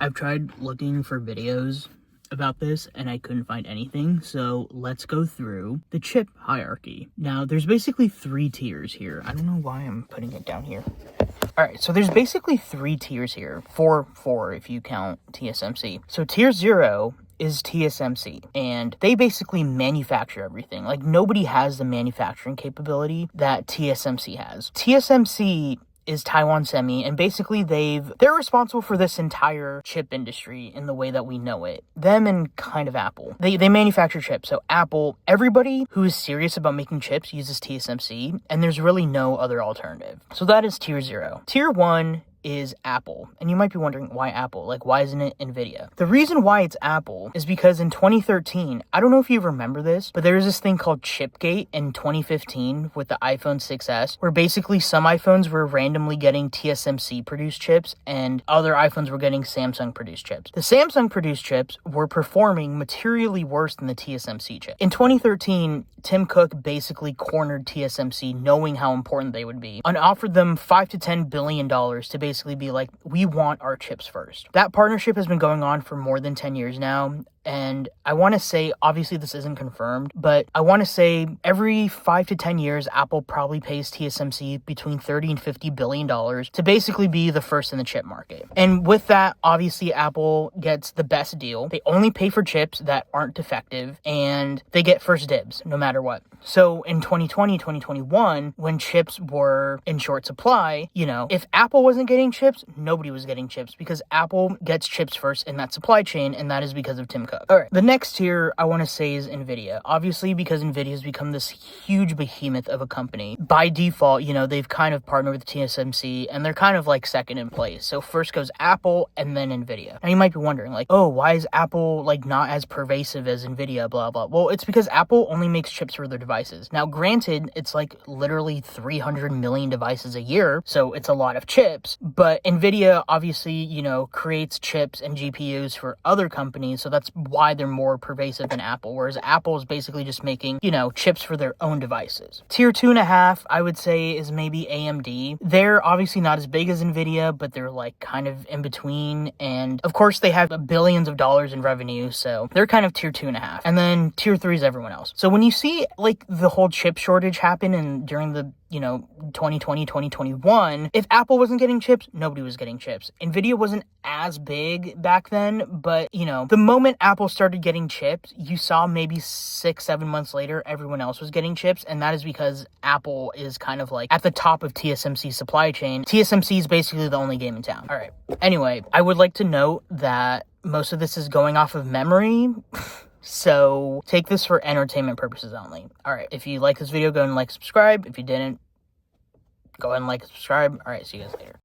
I've tried looking for videos about this and I couldn't find anything, so let's go through the chip hierarchy. Now, there's basically 3 tiers here. I don't know why I'm putting it down here. Alright, so there's basically 3 tiers here. Four if you count TSMC. So tier 0 is TSMC, and they basically manufacture everything. Like, nobody has the manufacturing capability that TSMC has. TSMC is Taiwan Semi, and basically they're responsible for this entire chip industry in the way that we know it. Them and kind of Apple. They manufacture chips. So Apple, everybody who is serious about making chips uses TSMC, and there's really no other alternative. So that is tier 0. Tier 1 is Apple. And you might be wondering, why Apple? Like, why isn't it NVIDIA? The reason why it's Apple is because in 2013, I don't know if you remember this, but there was this thing called Chipgate in 2015 with the iPhone 6s, where basically some iPhones were randomly getting TSMC produced chips and other iPhones were getting Samsung produced chips. The Samsung produced chips were performing materially worse than the TSMC chip. In 2013, Tim Cook basically cornered TSMC, knowing how important they would be, and offered them $5 to $10 billion to basically be like, we want our chips first. That partnership has been going on for more than 10 years now. And I want to say, obviously this isn't confirmed, but I want to say every 5 to 10 years, Apple probably pays TSMC between $30 and $50 billion to basically be the first in the chip market. And with that, obviously Apple gets the best deal. They only pay for chips that aren't defective, and they get first dibs no matter what. So in 2020, 2021, when chips were in short supply, if Apple wasn't getting chips, nobody was getting chips, because Apple gets chips first in that supply chain, and that is because of Tim Cook. All right, the next tier I want to say is NVIDIA. Obviously, because NVIDIA has become this huge behemoth of a company, by default, they've kind of partnered with TSMC, and they're kind of like second in place. So first goes Apple, and then NVIDIA. Now you might be wondering, like, oh, why is Apple like not as pervasive as NVIDIA, blah, blah. Well, it's because Apple only makes chips for their devices. Now, granted, it's like literally 300 million devices a year, so it's a lot of chips, but NVIDIA obviously, creates chips and GPUs for other companies, so that's why they're more pervasive than Apple, whereas Apple is basically just making, chips for their own devices. Tier 2.5, I would say, is maybe AMD. They're obviously not as big as NVIDIA, but they're like kind of in between, and of course they have billions of dollars in revenue, so they're kind of tier 2.5. And then tier 3 is everyone else. So when you see like the whole chip shortage happen during the 2020, 2021, if Apple wasn't getting chips, nobody was getting chips. NVIDIA wasn't as big back then, but, the moment Apple started getting chips, you saw maybe 6-7 months later, everyone else was getting chips, and that is because Apple is kind of like at the top of TSMC's supply chain. TSMC is basically the only game in town. All right. Anyway, I would like to note that most of this is going off of memory. So take this for entertainment purposes only. All right. If you like this video, go ahead and like, subscribe. If you didn't, go ahead and like, subscribe. All right. See you guys later.